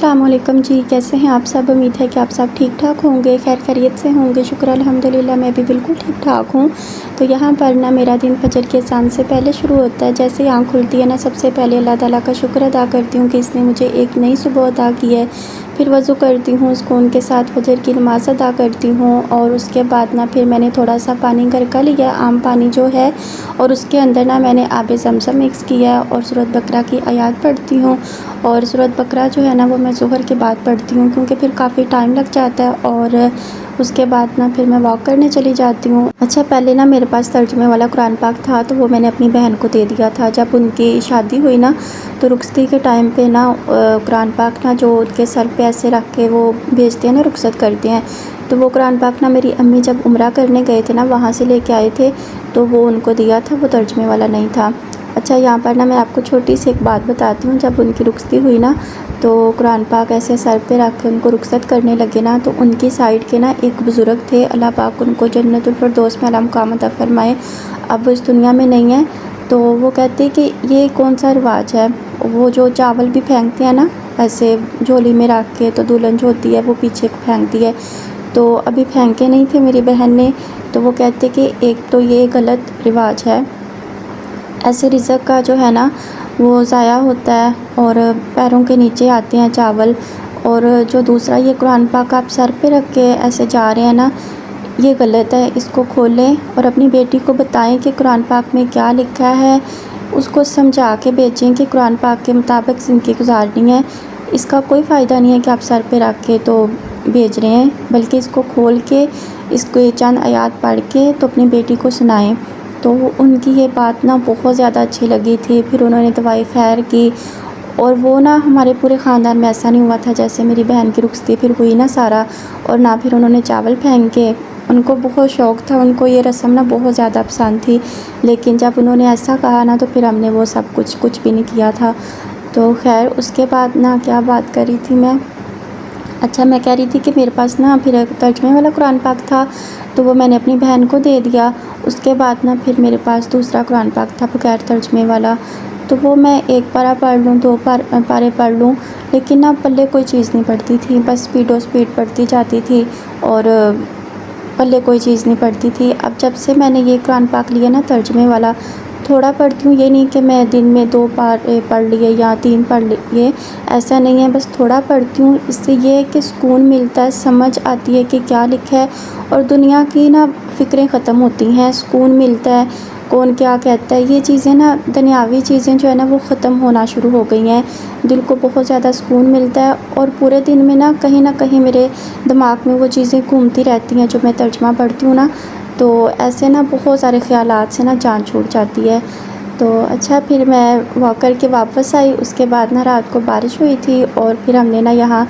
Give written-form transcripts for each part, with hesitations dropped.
अस्सलाम वालेकुम जी, कैसे हैं आप सब। उम्मीद है कि आप सब ठीक ठाक होंगे, खैर खैरियत से होंगे। शुक्र अल्हम्दुलिल्लाह मैं भी बिल्कुल ठीक ठाक हूँ। तो यहाँ पर ना मेरा दिन फजर के अज़ान से पहले शुरू होता है। जैसे ही आँख खुलती है ना, सबसे पहले अल्लाह ताला का शुक्र अदा करती हूँ कि इसने मुझे एक नई सुबह अता की है। फिर वज़ू करती हूँ, सुकून के साथ फजर की नमाज़ अदा करती हूँ और उसके बाद ना फिर मैंने थोड़ा सा पानी घर का लिया, आम पानी जो है, और उसके अंदर ना मैंने आबे ज़मज़म मिक्स किया और सूरत बकरा की आयत पढ़ती हूँ। और सूरत बकरा जो है ना वो मैं ज़ोहर के बाद पढ़ती हूँ, क्योंकि फिर काफ़ी टाइम लग जाता है। और उसके बाद ना फिर मैं वॉक करने चली जाती हूँ। अच्छा, पहले ना मेरे पास तर्जुमे वाला कुरान पाक था, तो वो मैंने अपनी बहन को दे दिया था। जब उनकी शादी हुई ना, तो रुखसती के टाइम पे ना कुरान पाक ना जो उनके सर पे ऐसे रख के वो भेजते हैं ना, रुखसत करते हैं, तो वो कुरान पाक ना मेरी अम्मी जब उम्रा करने गए थे ना, वहाँ से लेके आए थे, तो वो उनको दिया था, वो तर्जुमे वाला नहीं था। अच्छा, यहाँ पर ना मैं आपको छोटी सी एक बात बताती हूँ। जब उनकी रुखसती हुई ना, तो कुरान पाक ऐसे सर पे रख के उनको रुखसत करने लगे ना, तो उनकी साइड के ना एक बुज़ुर्ग थे, अल्लाह पाक उनको जन्नतुल फिरदौस में आला मुक़ाम अता फ़रमाए। अब वो इस दुनिया में नहीं है। तो वो कहते कि ये कौन सा रिवाज है, वो जो चावल भी फेंकते हैं ना ऐसे झोली में रख के, तो दुल्हन जो होती है वो पीछे को फेंकती है। तो अभी फेंके नहीं थे मेरी बहन ने, तो वो कहते कि एक तो ये गलत रिवाज है, ऐसे रिज़्क़ का जो है ना वो ज़ाया होता है और पैरों के नीचे आते हैं चावल। और जो दूसरा ये कुरान पाक आप सर पे रख के ऐसे जा रहे हैं ना, ये गलत है। इसको खोलें और अपनी बेटी को बताएं कि कुरान पाक में क्या लिखा है, उसको समझा के भेजें कि कुरान पाक के मुताबिक ज़िंदगी गुजारनी है। इसका कोई फ़ायदा नहीं है कि आप सर पे रख के तो भेज रहे हैं, बल्कि इसको खोल के इसको चंद आयात पढ़ के तो अपनी बेटी को सुनाएं। तो उनकी ये बात ना बहुत ज़्यादा अच्छी लगी थी। फिर उन्होंने दवाई खैर की, और वो ना हमारे पूरे ख़ानदान में ऐसा नहीं हुआ था जैसे मेरी बहन की रुखसती फिर हुई ना सारा, और ना फिर उन्होंने चावल फेंके। उनको बहुत शौक़ था, उनको ये रस्म ना बहुत ज़्यादा पसंद थी, लेकिन जब उन्होंने ऐसा कहा ना, तो फिर हमने वो सब कुछ भी नहीं किया था। तो खैर उसके बाद ना क्या बात कर रही थी मैं, अच्छा मैं कह रही थी कि मेरे पास ना फिर एक तर्जुमे वाला कुरान पाक था, तो वो मैंने अपनी बहन को दे दिया। उसके बाद ना फिर मेरे पास दूसरा कुरान पाक था बगैर तर्जुमे वाला, तो वो मैं एक पारा पढ़ लूँ, दो पारे पढ़ लूँ, लेकिन ना पल्ले कोई चीज़ नहीं पड़ती थी, बस स्पीडो स्पीड पढ़ती जाती थी और पल्ले कोई चीज़ नहीं पड़ती थी। अब जब से मैंने ये कुरान पाक लिया ना तर्जुमे वाला, थोड़ा पढ़ती हूँ, ये नहीं कि मैं दिन में 2 पारे पढ़ लिए या 3 पढ़ लिए, ऐसा नहीं है, बस थोड़ा पढ़ती हूँ। इससे ये है कि सुकून मिलता है, समझ आती है कि क्या लिखा है, और दुनिया की ना फ़िक्रें ख़त्म होती हैं, सुकून मिलता है, कौन क्या कहता है, ये चीज़ें ना दुनियावी चीज़ें जो है ना वो ख़त्म होना शुरू हो गई हैं। दिल को बहुत ज़्यादा सुकून मिलता है, और पूरे दिन में ना कहीं मेरे दिमाग में वो चीज़ें घूमती रहती हैं जो मैं तर्जुमा पढ़ती हूँ ना, तो ऐसे ना बहुत सारे ख़यालात से ना जान छूट जाती है। तो अच्छा, फिर मैं वॉक करके वापस आई। उसके बाद ना रात को बारिश हुई थी, और फिर हमने ना यहाँ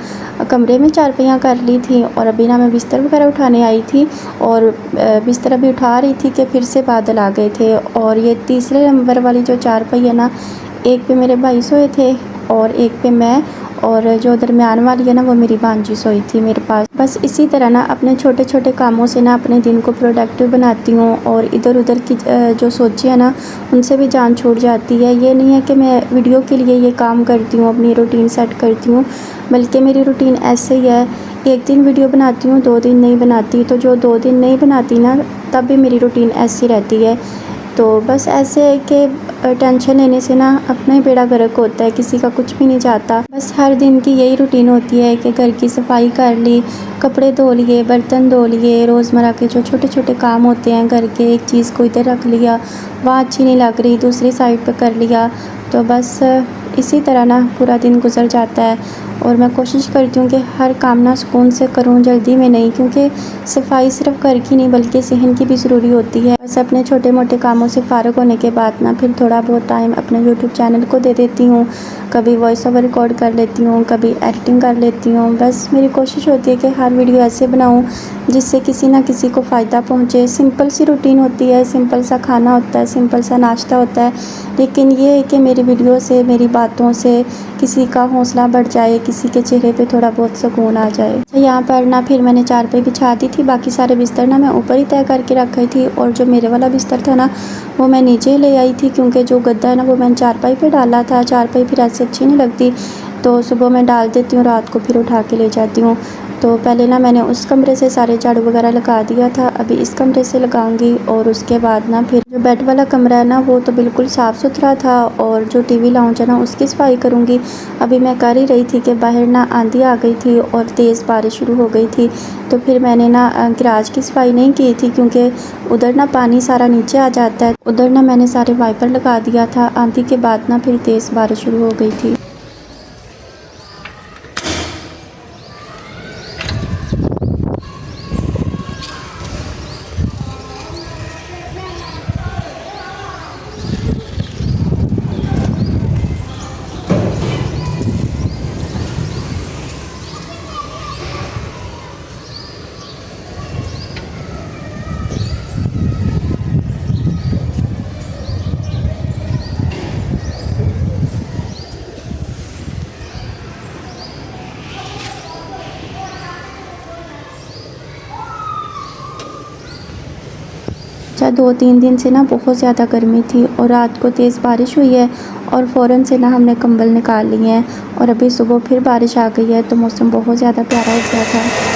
कमरे में चारपाइयाँ कर ली थी, और अभी ना मैं बिस्तर वगैरह उठाने आई थी, और बिस्तर अभी उठा रही थी कि फिर से बादल आ गए थे। और ये तीसरे नंबर वाली जो चारपाई है ना, एक पे मेरे भाई सोए थे और एक पे मैं, और जो दरमियान वाली है ना वो मेरी भांजी सोई थी मेरे पास। बस इसी तरह ना अपने छोटे छोटे कामों से ना अपने दिन को प्रोडक्टिव बनाती हूँ, और इधर उधर की जो सोचे है ना उनसे भी जान छूट जाती है। ये नहीं है कि मैं वीडियो के लिए ये काम करती हूँ, अपनी रूटीन सेट करती हूँ, बल्कि मेरी रूटीन ऐसे ही है, एक दिन वीडियो बनाती हूँ, 2 दिन नहीं बनाती। तो जो 2 दिन नहीं बनाती ना, तब भी मेरी रूटीन ऐसी रहती है। तो बस ऐसे है कि टेंशन लेने से ना अपना ही बेड़ा गर्क होता है, किसी का कुछ भी नहीं जाता। बस हर दिन की यही रूटीन होती है कि घर की सफाई कर ली, कपड़े धो लिए, बर्तन धो लिए, रोज़मर्रा के जो छोटे छोटे काम होते हैं घर के, एक चीज़ को इधर रख लिया, वहाँ अच्छी नहीं लग रही, दूसरी साइड पर कर लिया। तो बस इसी तरह ना पूरा दिन गुजर जाता है, और मैं कोशिश करती हूँ कि हर काम ना सुकून से करूँ, जल्दी में नहीं, क्योंकि सफाई सिर्फ घर की नहीं बल्कि सेहन की भी ज़रूरी होती है। बस अपने छोटे मोटे कामों से फ़ारिग होने के बाद ना फिर थोड़ा बहुत टाइम अपने यूट्यूब चैनल को दे देती हूँ। कभी वॉइस ओवर रिकॉर्ड कर लेती हूँ, कभी एडिटिंग कर लेती हूँ। बस मेरी कोशिश होती है कि हर वीडियो ऐसे बनाऊँ जिससे किसी ना किसी को फ़ायदा पहुँचे। सिंपल सी रूटीन होती है, सिंपल सा खाना होता है, सिंपल सा नाश्ता होता है, लेकिन ये है कि मेरी वीडियो से, मेरी बातों से किसी का हौसला बढ़ जाए, किसी के चेहरे पे थोड़ा बहुत सुकून आ जाए। यहाँ पर ना फिर मैंने चारपाई बिछा दी थी, बाकी सारे बिस्तर ना मैं ऊपर ही तय करके रखी थी, और जो मेरे वाला बिस्तर था ना वो मैं नीचे ले आई थी, क्योंकि जो गद्दा है ना वो मैंने चारपाई पे डाला था। चारपाई फिर ऐसे अच्छी नहीं लगती, तो सुबह मैं डाल देती हूँ, रात को फिर उठा के ले जाती हूँ। तो पहले ना मैंने उस कमरे से सारे झाड़ू वगैरह लगा दिया था, अभी इस कमरे से लगाऊंगी। और उसके बाद ना फिर जो बेड वाला कमरा है ना वो तो बिल्कुल साफ़ सुथरा था, और जो टीवी लाउंज है ना उसकी सफाई करूँगी। अभी मैं कर ही रही थी कि बाहर ना आंधी आ गई थी और तेज़ बारिश शुरू हो गई थी। तो फिर मैंने ना गैराज की सफाई नहीं की थी, क्योंकि उधर ना पानी सारा नीचे आ जाता है। उधर ना मैंने सारे वाइपर लगा दिया था। आंधी के बाद ना फिर तेज़ बारिश शुरू हो गई थी। अच्छा 2-3 दिन से ना बहुत ज़्यादा गर्मी थी, और रात को तेज़ बारिश हुई है, और फ़ौरन से ना हमने कंबल निकाल लिए हैं, और अभी सुबह फिर बारिश आ गई है, तो मौसम बहुत ज़्यादा प्यारा हो गया था।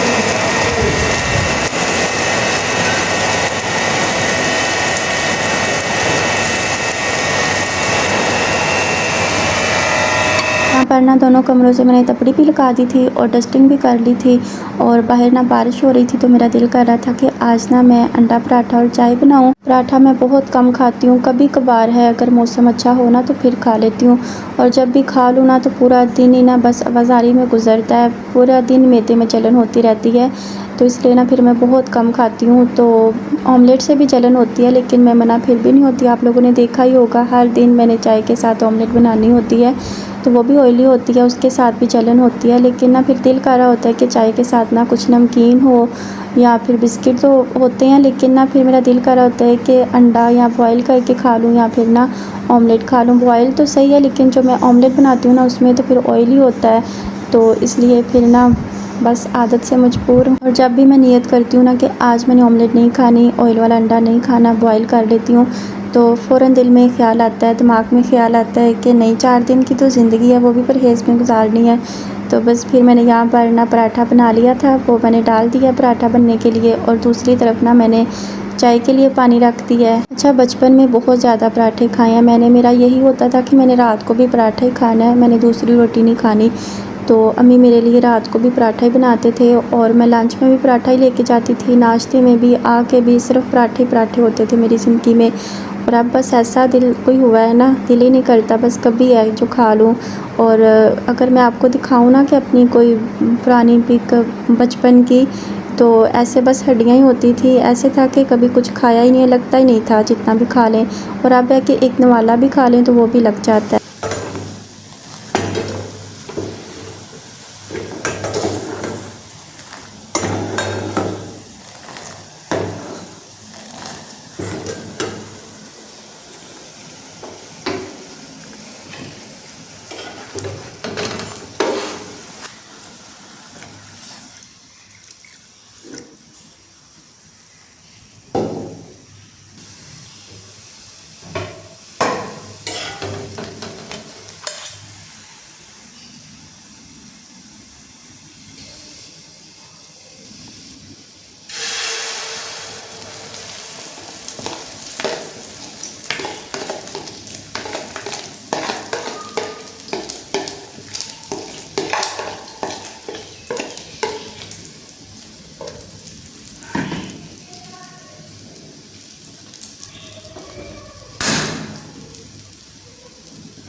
यहाँ पर ना दोनों कमरों से मैंने तपड़ी भी लगा दी थी और डस्टिंग भी कर ली थी, और बाहर ना बारिश हो रही थी, तो मेरा दिल कर रहा था कि आज ना मैं अंडा पराठा और चाय बनाऊँ। पराठा मैं बहुत कम खाती हूँ, कभी कभार है, अगर मौसम अच्छा हो ना तो फिर खा लेती हूँ, और जब भी खा लूँ ना तो पूरा दिन ही ना बस आवाज़ारी में गुजरता है, पूरा दिन मैदे में जलन होती रहती है। तो इसलिए ना फिर मैं बहुत कम खाती हूँ। तो ऑमलेट से भी जलन होती है, लेकिन मैं मना फिर भी नहीं होती। आप लोगों ने देखा ही होगा, हर दिन मैंने चाय के साथ ऑमलेट बनानी होती है, तो वो भी ऑयली होती है, उसके साथ भी जलन होती है। लेकिन ना फिर दिल कर रहा होता है कि चाय के साथ ना कुछ नमकीन हो, या फिर बिस्किट तो होते हैं, लेकिन ना फिर मेरा दिल कर रहा होता है कि अंडा या बॉयल करके खा लूँ, या फिर ना ऑमलेट खा लूँ। बॉयल तो सही है, लेकिन जो मैं ऑमलेट बनाती हूँ ना उसमें तो फिर ऑयली होता है, तो इसलिए फिर ना बस आदत से मजबूर हूँ। और जब भी मैं नियत करती हूँ ना कि आज मैंने ऑमलेट नहीं खानी, ऑयल वाला अंडा नहीं खाना, बॉयल कर लेती हूँ, तो फ़ौरन दिल में ख़्याल आता है, दिमाग में ख़्याल आता है कि नहीं, 4 दिन की तो ज़िंदगी है, वो भी परहेज़ में गुजारनी है। तो बस फिर मैंने यहाँ पर ना पराठा बना लिया था, वो मैंने डाल दिया पराठा बनने के लिए, और दूसरी तरफ ना मैंने चाय के लिए पानी रख दिया है। अच्छा बचपन में बहुत ज़्यादा पराठे खाए हैं मैंने, मेरा यही होता था कि मैंने रात को भी पराठा ही खाना है, मैंने दूसरी रोटी नहीं खानी। तो अम्मी मेरे लिए रात को भी पराठा ही बनाते थे, और मैं लंच में भी पराठा ही लेके जाती थी, नाश्ते में भी, आके भी सिर्फ पराठे ही पराठे होते थे मेरी ज़िंदगी में। और अब बस ऐसा दिल कोई हुआ है ना, दिल ही नहीं करता, बस कभी है जो खा लूँ। और अगर मैं आपको दिखाऊँ ना कि अपनी कोई पुरानी पिक बचपन की, तो ऐसे बस हड्डियाँ ही होती थी, ऐसे था कि कभी कुछ खाया ही नहीं, लगता ही नहीं था जितना भी खा लें। और अब है कि एक नवाला भी खा लें तो वो भी लग जाता है।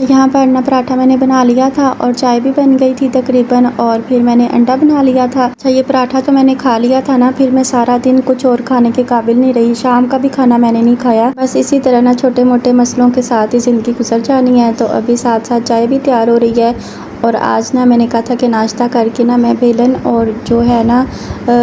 यहाँ पर ना पराठा मैंने बना लिया था, और चाय भी बन गई थी तकरीबन, और फिर मैंने अंडा बना लिया था। अच्छा ये पराठा तो मैंने खा लिया था ना, फिर मैं सारा दिन कुछ और खाने के काबिल नहीं रही, शाम का भी खाना मैंने नहीं खाया। बस इसी तरह ना छोटे मोटे मसलों के साथ ही ज़िंदगी गुजर जानी है। तो अभी साथ साथ चाय भी तैयार हो रही है, और आज ना मैंने कहा था कि नाश्ता करके ना मैं बेलन और जो है ना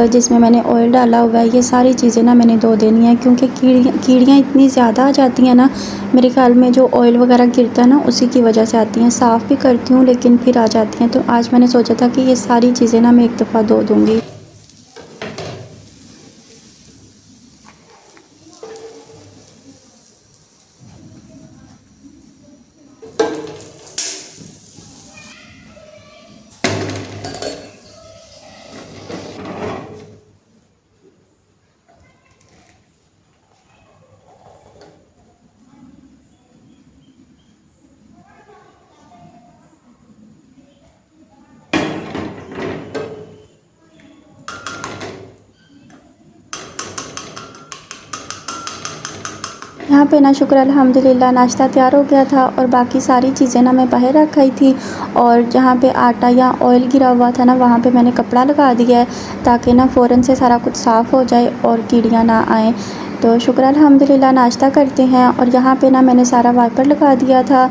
जिसमें मैंने ऑयल डाला हुआ है, ये सारी चीज़ें ना मैंने धो देनी है, क्योंकि कीड़ियाँ इतनी ज़्यादा आ जाती हैं ना, मेरे ख्याल में जो ऑयल वगैरह गिरता है ना उसी की वजह से आती हैं। साफ़ भी करती हूँ लेकिन फिर आ जाती हैं, तो आज मैंने सोचा था कि ये सारी चीज़ें ना मैं एक दफ़ा धो दूँगी। यहाँ पे ना शुक्र अल्हम्दुलिल्लाह नाश्ता तैयार हो गया था और बाकी सारी चीज़ें ना मैं बाहर रख आई थी। और जहाँ पे आटा या ऑयल गिरा हुआ था ना वहाँ पे मैंने कपड़ा लगा दिया है ताकि ना फ़ौरन से सारा कुछ साफ़ हो जाए और कीड़ियाँ ना आएँ। तो शुक्र अल्हम्दुलिल्लाह नाश्ता करते हैं। और यहाँ पे ना मैंने सारा वाइपर लगा दिया था।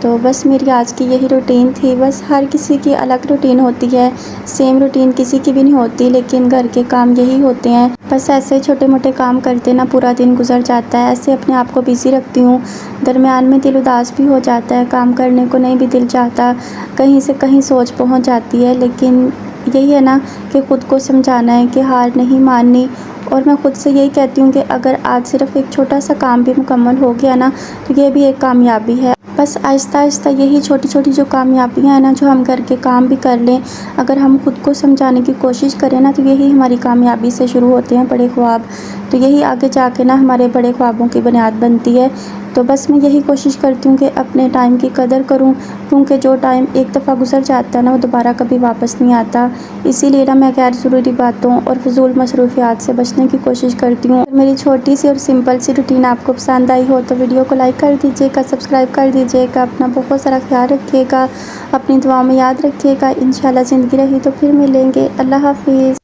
तो बस मेरी आज की यही रूटीन थी। बस हर किसी की अलग रूटीन होती है, सेम रूटीन किसी की भी नहीं होती, लेकिन घर के काम यही होते हैं। बस ऐसे छोटे मोटे काम करते ना पूरा दिन गुजर जाता है। ऐसे अपने आप को बिज़ी रखती हूँ। दरमियान में दिल उदास भी हो जाता है, काम करने को नहीं भी दिल चाहता, कहीं से कहीं सोच पहुँच जाती है। लेकिन यही है ना कि ख़ुद को समझाना है कि हार नहीं माननी। और मैं ख़ुद से यही कहती हूँ कि अगर आज सिर्फ़ एक छोटा सा काम भी मुकम्मल हो गया ना तो ये भी एक कामयाबी है। बस आहिस्ता आहिस्ता यही छोटी छोटी जो कामयाबियाँ हैं ना, जो हम घर के काम भी कर लें, अगर हम ख़ुद को समझाने की कोशिश करें ना तो यही हमारी कामयाबी से शुरू होते हैं बड़े ख्वाब। तो यही आगे जाके ना हमारे बड़े ख्वाबों की बुनियाद बनती है। तो बस मैं यही कोशिश करती हूँ कि अपने टाइम की कदर करूँ, क्योंकि जो टाइम एक दफ़ा गुजर जाता है ना वो दोबारा कभी वापस नहीं आता। इसीलिए ना मैं गैर ज़रूरी बातों और फ़िज़ूल मसरूफ़ियात से बचने की कोशिश करती हूँ। मेरी छोटी सी और सिंपल सी रूटीन आपको पसंद आई हो तो वीडियो को लाइक कर दीजिएगा, सब्सक्राइब कर दीजिएगा। अपना बहुत सारा ख्याल रखिएगा, अपनी दुआओं में याद रखिएगा। इंशाल्लाह ज़िंदगी रही तो फिर मिलेंगे। अल्लाह हाफ़िज़।